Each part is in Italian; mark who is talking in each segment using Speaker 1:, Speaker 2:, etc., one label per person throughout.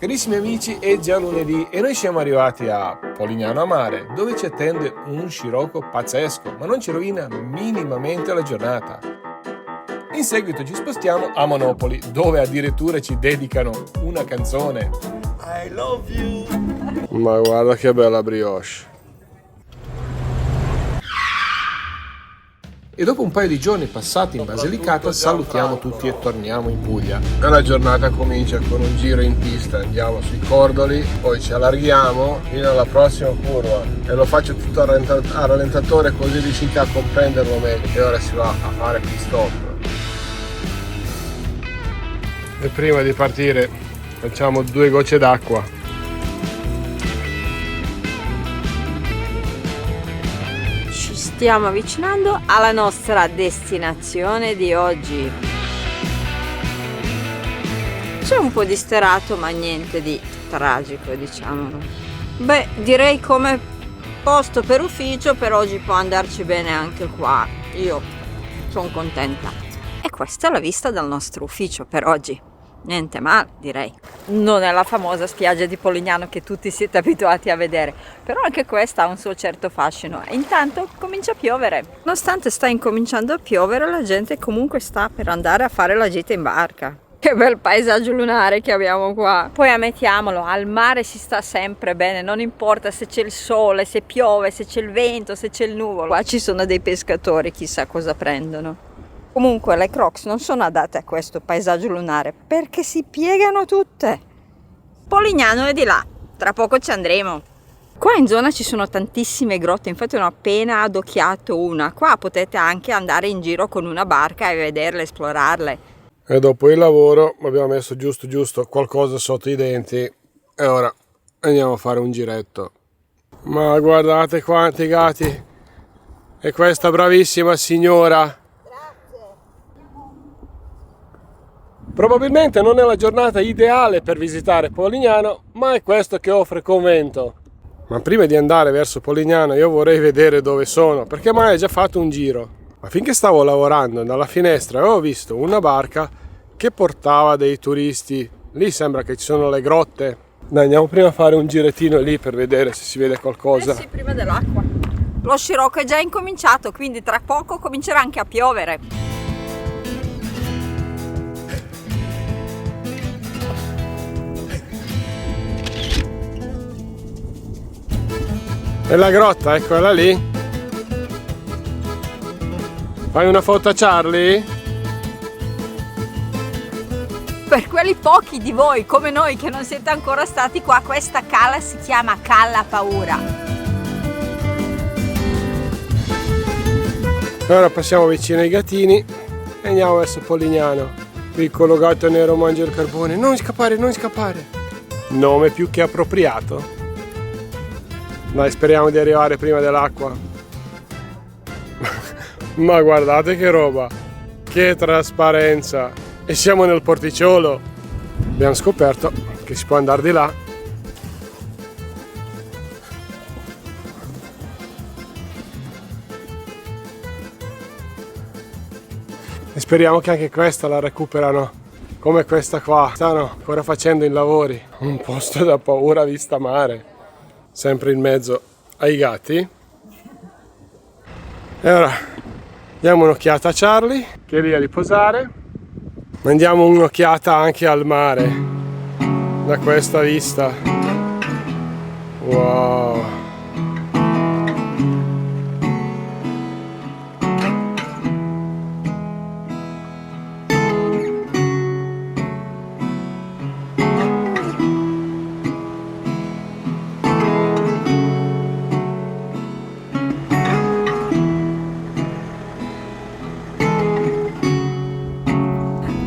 Speaker 1: Carissimi amici, è già lunedì e noi siamo arrivati a Polignano a Mare, dove ci attende un scirocco pazzesco, ma non ci rovina minimamente la giornata. In seguito ci spostiamo a Monopoli, dove addirittura ci dedicano una canzone. I love you! Ma guarda che bella brioche! E dopo un paio di giorni passati in Basilicata salutiamo tutti e torniamo in Puglia. La giornata comincia con un giro in pista, andiamo sui cordoli, poi ci allarghiamo fino alla prossima curva e lo faccio tutto a rallentatore così riuscite a comprenderlo meglio. E ora si va a fare pit stop. E prima di partire facciamo 2 gocce d'acqua.
Speaker 2: Stiamo avvicinando alla nostra destinazione di oggi. C'è un po' di sterato, ma niente di tragico, diciamolo. Beh, direi come posto per ufficio per oggi può andarci bene anche qua. Io sono contenta. E questa è la vista dal nostro ufficio per oggi. Niente male, direi. Non è la famosa spiaggia di Polignano che tutti siete abituati a vedere, però anche questa ha un suo certo fascino. E intanto comincia a piovere. Nonostante sta incominciando a piovere, la gente comunque sta per andare a fare la gita in barca. Che bel paesaggio lunare che abbiamo qua. Poi ammettiamolo, al mare si sta sempre bene, non importa se c'è il sole, se piove, se c'è il vento, se c'è il nuvolo. Qua ci sono dei pescatori, chissà cosa prendono. Comunque le Crocs non sono adatte a questo paesaggio lunare perché si piegano tutte. Polignano è di là, tra poco ci andremo. Qua in zona ci sono tantissime grotte, infatti ho appena adocchiato una. Qua potete anche andare in giro con una barca e vederle, esplorarle.
Speaker 1: E dopo il lavoro abbiamo messo giusto qualcosa sotto i denti e ora andiamo a fare un giretto. Ma guardate quanti gatti! E questa bravissima signora! Probabilmente non è la giornata ideale per visitare Polignano, ma è questo che offre Convento. Ma prima di andare verso Polignano io vorrei vedere dove sono, perché mai ho già fatto un giro. Ma finché stavo lavorando dalla finestra avevo visto una barca che portava dei turisti. Lì sembra che ci sono le grotte. Dai, andiamo prima a fare un girettino lì per vedere se si vede qualcosa.
Speaker 2: Sì, prima dell'acqua. Lo scirocco è già incominciato, quindi tra poco comincerà anche a piovere.
Speaker 1: E la grotta, eccola lì. Fai una foto a Charlie?
Speaker 2: Per quelli pochi di voi come noi che non siete ancora stati qua, questa cala si chiama Calla Paura.
Speaker 1: Ora passiamo vicino ai gattini e andiamo verso Polignano. Piccolo gatto nero mangia il carbone. Non scappare, non scappare. Nome più che appropriato. Dai, speriamo di arrivare prima dell'acqua. Ma guardate che roba, che trasparenza. E siamo nel porticciolo. Abbiamo scoperto che si può andare di là. E speriamo che anche questa la recuperano come questa qua. Stanno ancora facendo i lavori. Un posto da paura vista mare. Sempre in mezzo ai gatti. E ora diamo un'occhiata a Charlie che è lì a riposare. Mandiamo un'occhiata anche al mare da questa vista. Wow.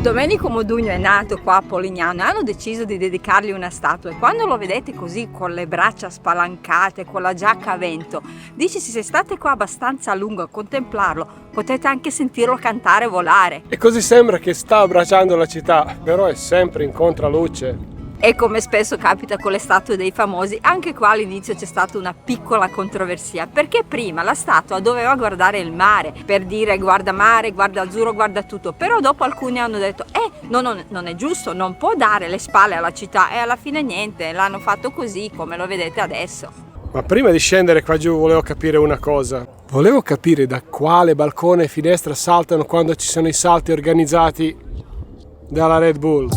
Speaker 2: Domenico Modugno è nato qua a Polignano e hanno deciso di dedicargli una statua, e quando lo vedete così con le braccia spalancate, con la giacca a vento, dici se state qua abbastanza a lungo a contemplarlo potete anche sentirlo cantare e volare.
Speaker 1: E così sembra che sta abbracciando la città, però è sempre in contraluce.
Speaker 2: E come spesso capita con le statue dei famosi, anche qua all'inizio c'è stata una piccola controversia, perché prima la statua doveva guardare il mare, per dire guarda mare, guarda azzurro, guarda tutto, però dopo alcuni hanno detto non è giusto, non può dare le spalle alla città, e alla fine niente, l'hanno fatto così come lo vedete adesso.
Speaker 1: Ma prima di scendere qua giù volevo capire una cosa. Volevo capire da quale balcone e finestra saltano quando ci sono i salti organizzati dalla Red Bull.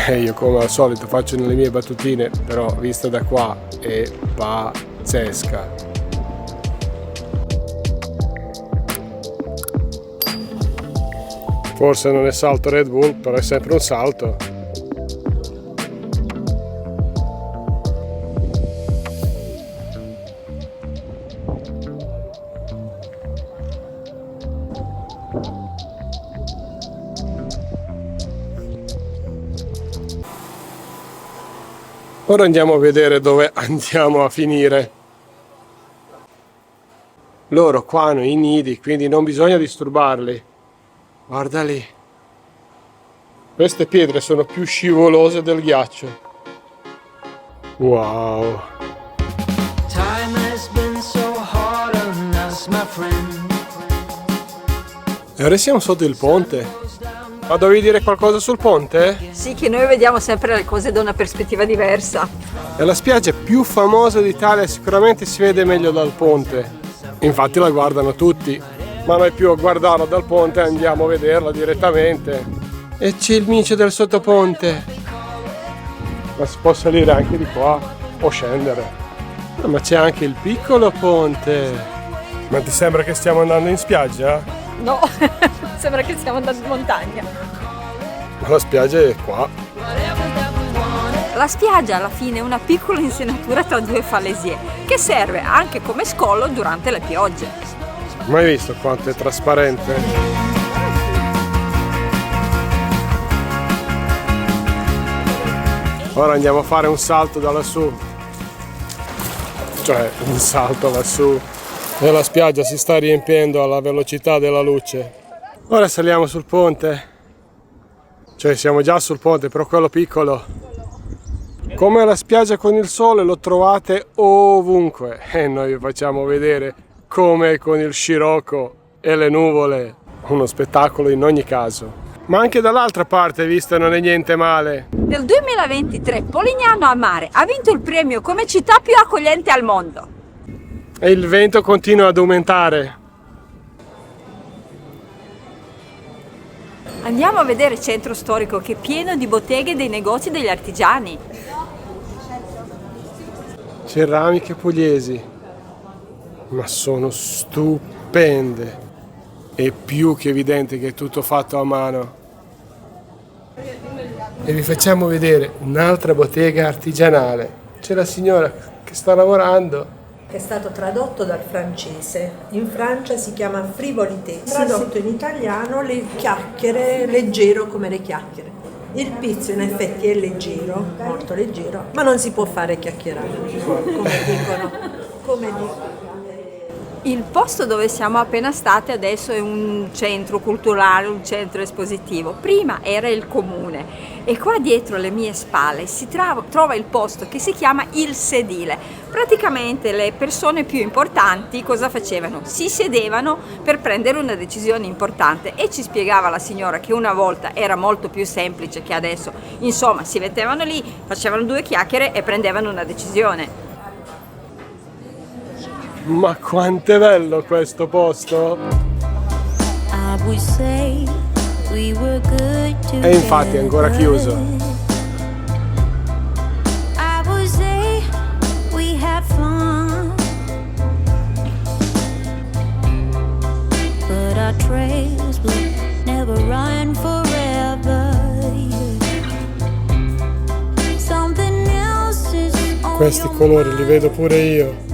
Speaker 1: Io come al solito faccio nelle mie battutine, però vista da qua è pazzesca. Forse non è salto Red Bull, però è sempre un salto. Ora andiamo a vedere dove andiamo a finire. Loro qua hanno i nidi, quindi non bisogna disturbarli. Guarda lì. Queste pietre sono più scivolose del ghiaccio. Wow. E ora siamo sotto il ponte. Ma dovevi dire qualcosa sul ponte?
Speaker 2: Sì, che noi vediamo sempre le cose da una prospettiva diversa.
Speaker 1: È la spiaggia più famosa d'Italia e sicuramente si vede meglio dal ponte. Infatti la guardano tutti, ma noi più a guardarla dal ponte andiamo a vederla direttamente. E c'è il micio del sottoponte. Ma si può salire anche di qua o scendere. Ma c'è anche il piccolo ponte. Ma ti sembra che stiamo andando in spiaggia?
Speaker 2: No, sembra che stiamo andando in montagna.
Speaker 1: Ma la spiaggia è qua.
Speaker 2: La spiaggia alla fine è una piccola insenatura tra due falesie che serve anche come scolo durante le piogge.
Speaker 1: Mai visto quanto è trasparente? Ora andiamo a fare un salto da lassù. Cioè, un salto lassù. E la spiaggia si sta riempiendo alla velocità della luce. Ora saliamo sul ponte. Cioè siamo già sul ponte, però quello piccolo. Come la spiaggia con il sole lo trovate ovunque. E noi vi facciamo vedere come con il scirocco e le nuvole. Uno spettacolo in ogni caso. Ma anche dall'altra parte, visto, non è niente male.
Speaker 2: Nel 2023 Polignano a Mare ha vinto il premio come città più accogliente al mondo.
Speaker 1: E il vento continua ad aumentare.
Speaker 2: Andiamo a vedere il centro storico che è pieno di botteghe e dei negozi degli artigiani.
Speaker 1: Ceramiche pugliesi. Ma sono stupende. È più che evidente che è tutto fatto a mano. E vi facciamo vedere un'altra bottega artigianale. C'è la signora che sta lavorando.
Speaker 3: È stato tradotto dal francese. In Francia si chiama frivolité. Tradotto in italiano le chiacchiere, leggero come le chiacchiere. Il pizzo in effetti è leggero, molto leggero, ma non si può fare chiacchierare, come dicono.
Speaker 2: Il posto dove siamo appena stati adesso è un centro culturale, un centro espositivo. Prima era il comune e qua dietro alle mie spalle si trova il posto che si chiama il sedile. Praticamente le persone più importanti cosa facevano? Si sedevano per prendere una decisione importante e ci spiegava la signora che una volta era molto più semplice che adesso. Insomma, si mettevano lì, facevano due chiacchiere e prendevano una decisione.
Speaker 1: Ma quanto è bello questo posto! E infatti è ancora chiuso. Questi colori li vedo pure io.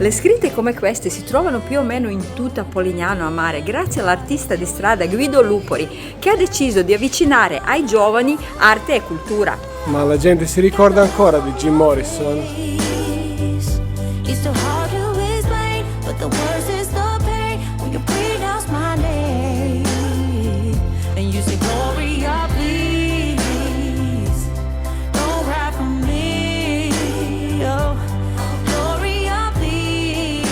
Speaker 2: Le scritte come queste si trovano più o meno in tutta Polignano a Mare grazie all'artista di strada Guido Lupori che ha deciso di avvicinare ai giovani arte e cultura.
Speaker 1: Ma la gente si ricorda ancora di Jim Morrison?
Speaker 4: but the worst is the pain when you pronounce my name and you say Gloria, please don't cry for me, oh Gloria, please.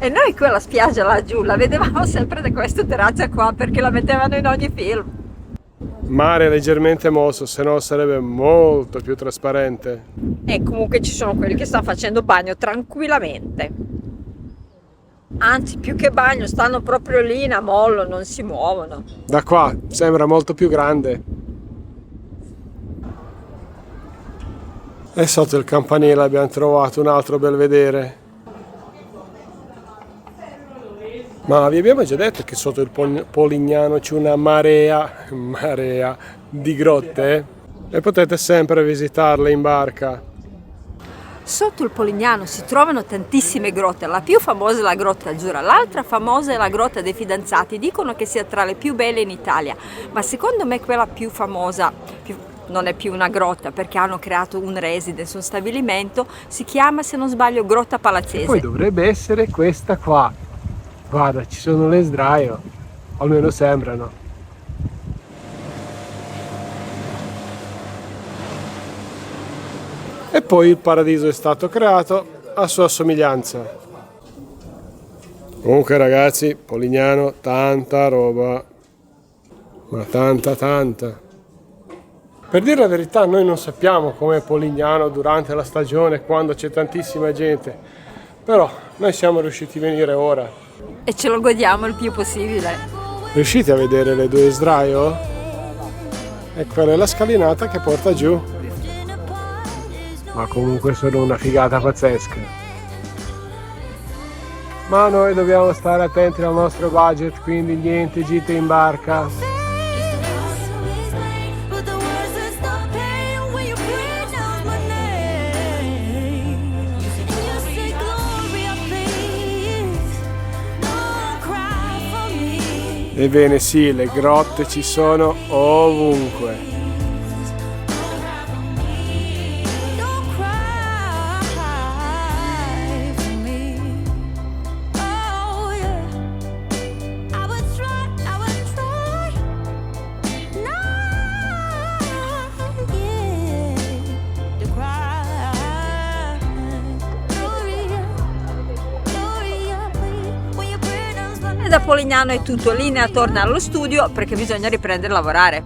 Speaker 2: E noi quella spiaggia laggiù la vedevamo sempre da questa terrazza qua perché la mettevano in ogni film.
Speaker 1: Mare leggermente mosso, se no sarebbe molto più trasparente.
Speaker 2: E comunque ci sono quelli che stanno facendo bagno tranquillamente. Anzi, più che bagno, stanno proprio lì in ammollo, non si muovono.
Speaker 1: Da qua sembra molto più grande. E sotto il campanile abbiamo trovato un altro belvedere. Ma vi abbiamo già detto che sotto il Polignano c'è una marea di grotte e potete sempre visitarle in barca.
Speaker 2: Sotto il Polignano si trovano tantissime grotte, la più famosa è la Grotta Azzurra, l'altra famosa è la Grotta dei Fidanzati, dicono che sia tra le più belle in Italia, ma secondo me quella più famosa, non è più una grotta perché hanno creato un residence, un stabilimento, si chiama, se non sbaglio, Grotta Palazzese.
Speaker 1: E poi dovrebbe essere questa qua. Guarda, ci sono le sdraio, almeno sembrano. E poi il paradiso è stato creato a sua somiglianza. Comunque ragazzi, Polignano, tanta roba, ma tanta. Per dire la verità, noi non sappiamo com'è Polignano durante la stagione, quando c'è tantissima gente, però noi siamo riusciti a venire ora.
Speaker 2: E ce lo godiamo il più possibile.
Speaker 1: Riuscite a vedere le due sdraio? E quella è la scalinata che porta giù. Ma comunque sono una figata pazzesca. Ma noi dobbiamo stare attenti al nostro budget, quindi niente gite in barca. Ebbene sì, le grotte ci sono ovunque.
Speaker 2: Da Polignano è tutto, linea torna allo studio perché bisogna riprendere a lavorare.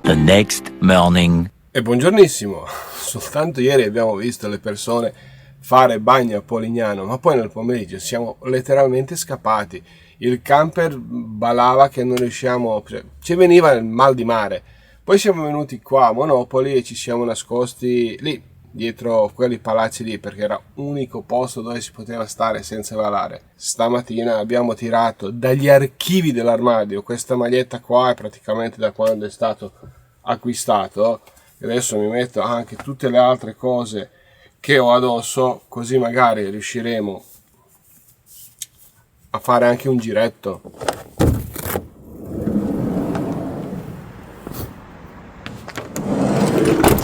Speaker 5: The next morning.
Speaker 1: E buongiornissimo, soltanto ieri abbiamo visto le persone fare bagno a Polignano, ma poi nel pomeriggio siamo letteralmente scappati. Il camper ballava che non riusciamo, ci veniva il mal di mare. Poi siamo venuti qua a Monopoli e ci siamo nascosti lì, dietro quelli palazzi lì, perché era l'unico posto dove si poteva stare senza valare. Stamattina abbiamo tirato dagli archivi dell'armadio questa maglietta qua, è praticamente da quando è stato acquistato. E adesso mi metto anche tutte le altre cose che ho addosso, così magari riusciremo a fare anche un giretto.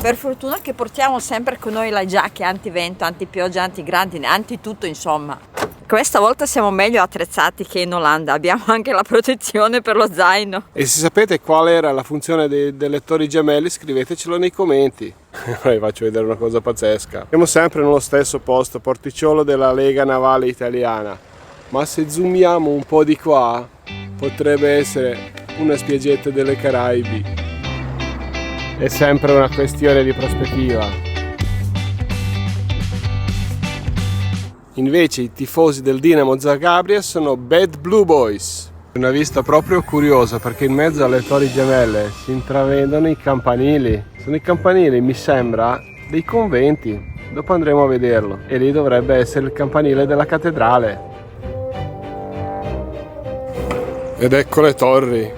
Speaker 2: Per fortuna che portiamo sempre con noi le giacche antivento, antipioggia, antigrandine, antitutto insomma. Questa volta siamo meglio attrezzati che in Olanda, abbiamo anche la protezione per lo zaino.
Speaker 1: E se sapete qual era la funzione dei lettori gemelli, scrivetecelo nei commenti. Vi faccio vedere una cosa pazzesca. Siamo sempre nello stesso posto, porticciolo della Lega Navale Italiana. Ma se zoomiamo un po' di qua, potrebbe essere una spiaggetta delle Caraibi. È sempre una questione di prospettiva. Invece i tifosi del Dinamo Zagabria sono Bad Blue Boys. Una vista proprio curiosa perché in mezzo alle torri gemelle si intravedono i campanili. Sono i campanili, mi sembra, dei conventi. Dopo andremo a vederlo. E lì dovrebbe essere il campanile della cattedrale. Ed ecco le torri,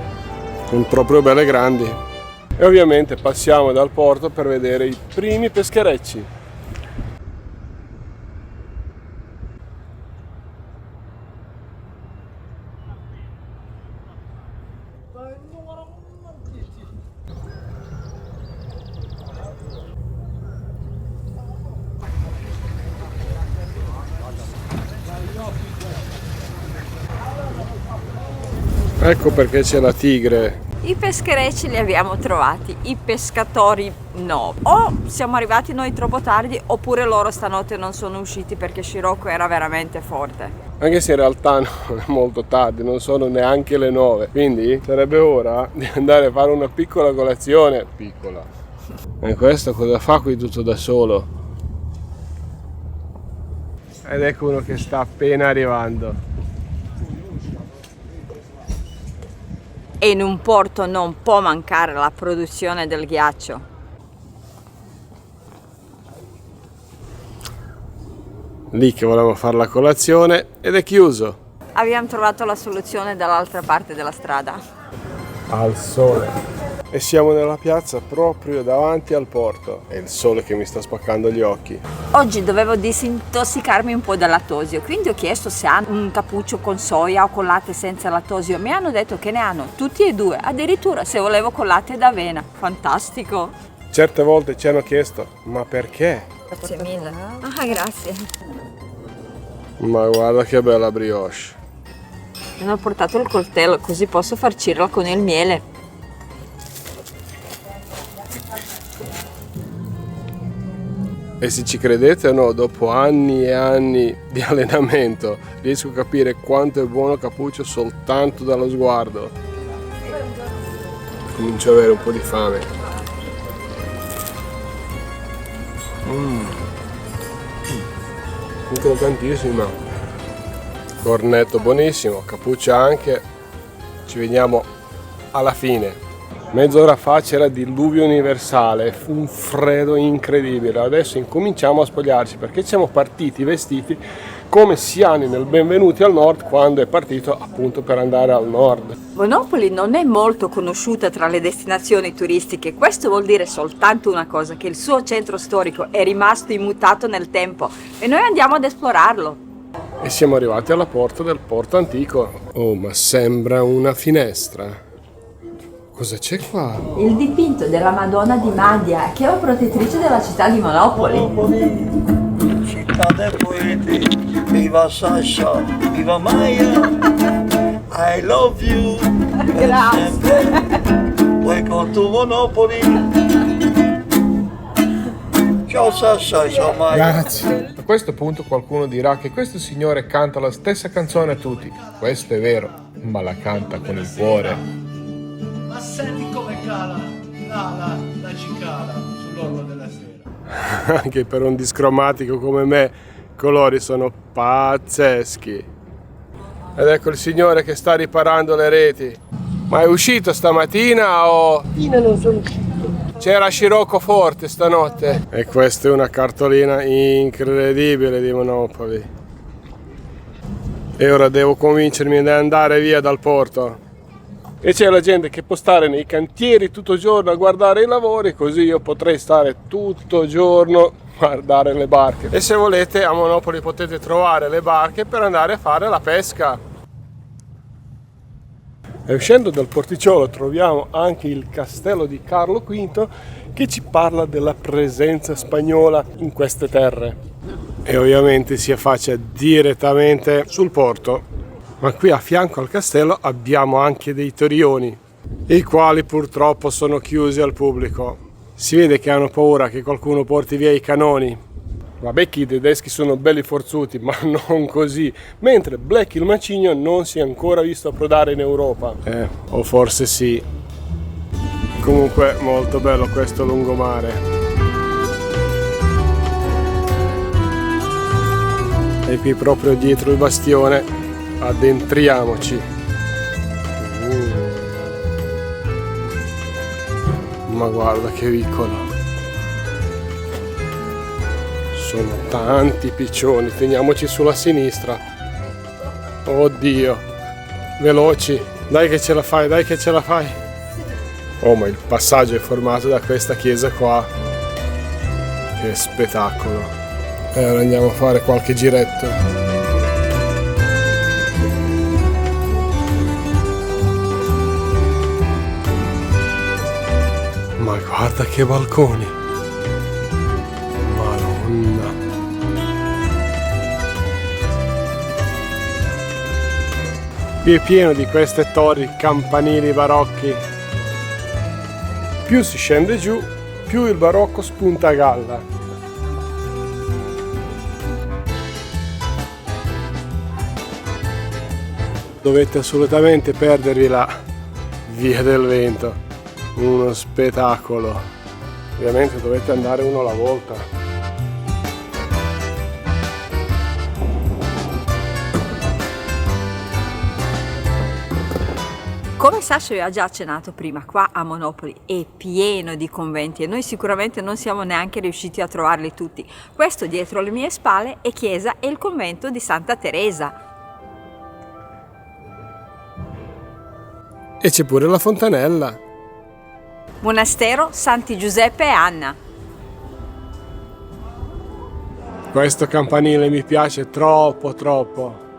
Speaker 1: sono proprio belle grandi. E ovviamente passiamo dal porto per vedere i primi pescherecci. Ecco perché c'è la tigre.
Speaker 2: I pescherecci li abbiamo trovati, i pescatori no. O siamo arrivati noi troppo tardi oppure loro stanotte non sono usciti perché Scirocco era veramente forte.
Speaker 1: Anche se in realtà non è molto tardi, non sono neanche le 9, quindi sarebbe ora di andare a fare una piccola colazione. Piccola. E questo cosa fa qui tutto da solo? Ed ecco uno che sta appena arrivando.
Speaker 2: E in un porto non può mancare la produzione del ghiaccio.
Speaker 1: Lì che volevamo fare la colazione ed è chiuso.
Speaker 2: Abbiamo trovato la soluzione dall'altra parte della strada.
Speaker 1: Al sole. E siamo nella piazza proprio davanti al porto. È il sole che mi sta spaccando gli occhi.
Speaker 2: Oggi dovevo disintossicarmi un po' dal lattosio, quindi ho chiesto se hanno un cappuccio con soia o con latte senza lattosio. Mi hanno detto che ne hanno tutti e due, addirittura se volevo con latte d'avena. Fantastico!
Speaker 1: Certe volte ci hanno chiesto, ma perché?
Speaker 2: Grazie mille. Ah, grazie.
Speaker 1: Ma guarda che bella brioche.
Speaker 2: Mi hanno portato il coltello così posso farcirla con il miele.
Speaker 1: E se ci credete o no, dopo anni e anni di allenamento riesco a capire quanto è buono cappuccio soltanto dallo sguardo. Comincio ad avere un po' di fame. Croccantissima. Cornetto buonissimo, cappuccia anche. Ci vediamo alla fine. Mezz'ora fa c'era diluvio universale, fu un freddo incredibile. Adesso incominciamo a spogliarci perché siamo partiti vestiti come siani nel Benvenuti al Nord quando è partito appunto per andare al nord.
Speaker 2: Monopoli non è molto conosciuta tra le destinazioni turistiche, questo vuol dire soltanto una cosa, che il suo centro storico è rimasto immutato nel tempo e noi andiamo ad esplorarlo.
Speaker 1: E siamo arrivati alla porta del porto antico. Oh, ma sembra una finestra. Cosa c'è qua?
Speaker 2: Il dipinto della Madonna di Madia, che è protettrice della città di Monopoli.
Speaker 6: Città dei poeti, viva Sasha, viva Maya, I love you.
Speaker 2: Grazie.
Speaker 6: Welcome to Monopoli. Ciao Sasha, ciao Maya.
Speaker 1: Grazie. A questo punto qualcuno dirà che questo signore canta la stessa canzone a tutti. Questo è vero, ma la canta con il cuore.
Speaker 7: Ma senti come cala la cicala sull'orlo della sera.
Speaker 1: Anche per un discromatico come me, i colori sono pazzeschi. Ed ecco il signore che sta riparando le reti. Ma è uscito stamattina o...
Speaker 3: Non sono uscito.
Speaker 1: C'era Scirocco forte stanotte. E questa è una cartolina incredibile di Monopoli. E ora devo convincermi di andare via dal porto. E c'è la gente che può stare nei cantieri tutto il giorno a guardare i lavori, così io potrei stare tutto il giorno a guardare le barche. E se volete a Monopoli potete trovare le barche per andare a fare la pesca. E uscendo dal porticciolo troviamo anche il castello di Carlo V che ci parla della presenza spagnola in queste terre. E ovviamente si affaccia direttamente sul porto. Ma qui a fianco al castello abbiamo anche dei torioni, i quali purtroppo sono chiusi al pubblico. Si vede che hanno paura che qualcuno porti via i canoni. Vabbè che i tedeschi sono belli forzuti, ma non così. Mentre Black il macigno non si è ancora visto approdare in Europa. O forse sì. Comunque molto bello questo lungomare. E qui proprio dietro il bastione addentriamoci. Ma guarda che vicolo. Sono tanti piccioni, teniamoci sulla sinistra. Oddio, veloci, dai che ce la fai, dai che ce la fai. Oh, ma il passaggio è formato da questa chiesa qua. Che spettacolo. E ora andiamo a fare qualche giretto. Guarda che balconi. Madonna. Qui è pieno di queste torri, campanili barocchi. Più si scende giù, più il barocco spunta a galla. Dovete assolutamente perdervi la Via del Vento, uno spettacolo. Ovviamente dovete andare uno alla volta.
Speaker 2: Come Sasha vi ha già accennato prima, qua a Monopoli è pieno di conventi e noi sicuramente non siamo neanche riusciti a trovarli tutti. Questo dietro le mie spalle è chiesa e il convento di Santa Teresa.
Speaker 1: E c'è pure la fontanella.
Speaker 2: Monastero Santi Giuseppe e Anna.
Speaker 1: Questo campanile mi piace troppo troppo.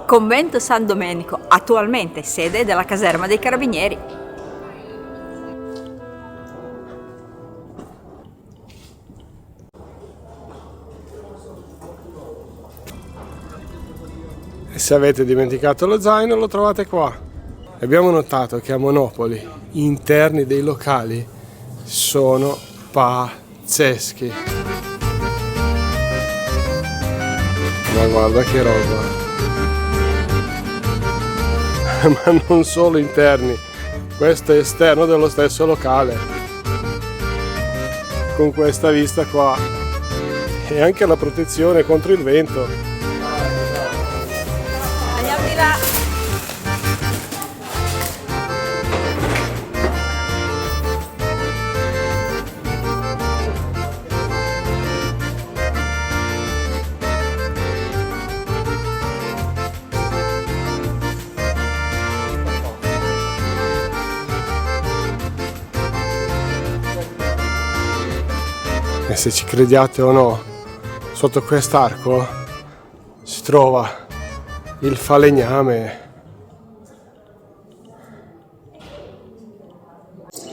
Speaker 2: Convento San Domenico, attualmente sede della caserma dei Carabinieri.
Speaker 1: E se avete dimenticato lo zaino lo trovate qua. Abbiamo notato che a Monopoli gli interni dei locali sono pazzeschi. Ma guarda che roba. Ma non solo interni, questo è esterno dello stesso locale, con questa vista qua e anche la protezione contro il vento.
Speaker 2: Andiamo di là.
Speaker 1: E se ci crediate o no, sotto quest'arco si trova il falegname.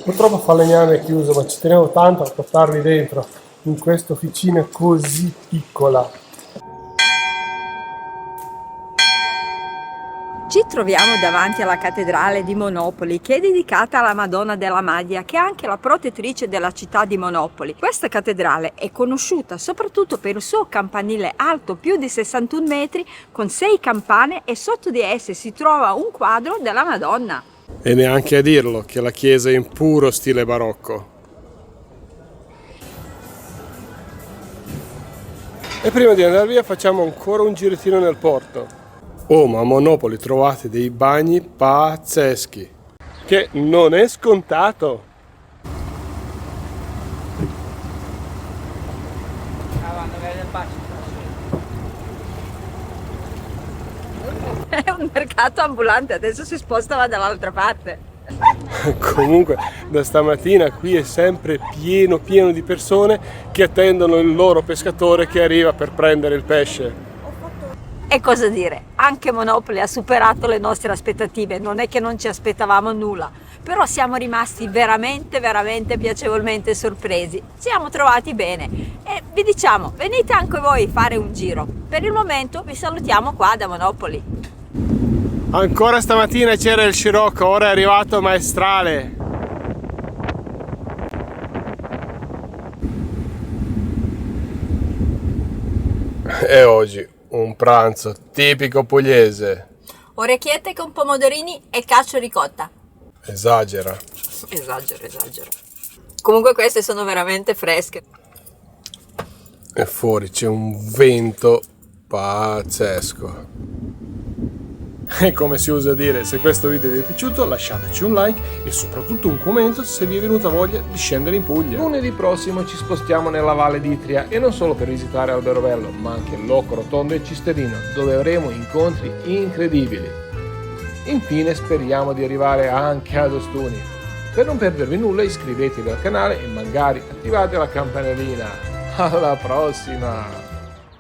Speaker 1: Purtroppo il falegname è chiuso, ma ci tenevo tanto a portarvi dentro in questa officina così piccola.
Speaker 2: Ci troviamo davanti alla cattedrale di Monopoli, che è dedicata alla Madonna della Madia, che è anche la protettrice della città di Monopoli. Questa cattedrale è conosciuta soprattutto per il suo campanile alto più di 61 metri con 6 campane e sotto di esse si trova un quadro della Madonna.
Speaker 1: E neanche a dirlo che la chiesa è in puro stile barocco. E prima di andare via facciamo ancora un girettino nel porto. Oh, ma a Monopoli trovate dei bagni pazzeschi, che non è scontato.
Speaker 2: È un mercato ambulante, adesso si spostava dall'altra parte.
Speaker 1: Comunque da stamattina qui è sempre pieno di persone che attendono il loro pescatore che arriva per prendere il pesce.
Speaker 2: E cosa dire, anche Monopoli ha superato le nostre aspettative, non è che non ci aspettavamo nulla, però siamo rimasti veramente piacevolmente sorpresi, ci siamo trovati bene e vi diciamo, venite anche voi a fare un giro. Per il momento vi salutiamo qua da Monopoli.
Speaker 1: Ancora stamattina c'era il scirocco, ora è arrivato Maestrale. E oggi un pranzo tipico pugliese.
Speaker 2: Orecchiette con pomodorini e cacio ricotta.
Speaker 1: Esagera.
Speaker 2: Esagero. Comunque queste sono veramente fresche.
Speaker 1: E fuori c'è un vento pazzesco. E come si usa dire, se questo video vi è piaciuto lasciateci un like e soprattutto un commento se vi è venuta voglia di scendere in Puglia. Lunedì prossimo ci spostiamo nella Valle d'Itria e non solo per visitare Alberobello, ma anche Locco Rotondo e Cisterino, dove avremo incontri incredibili. Infine speriamo di arrivare anche ad Ostuni. Per non perdervi nulla iscrivetevi al canale e magari attivate la campanellina. Alla prossima!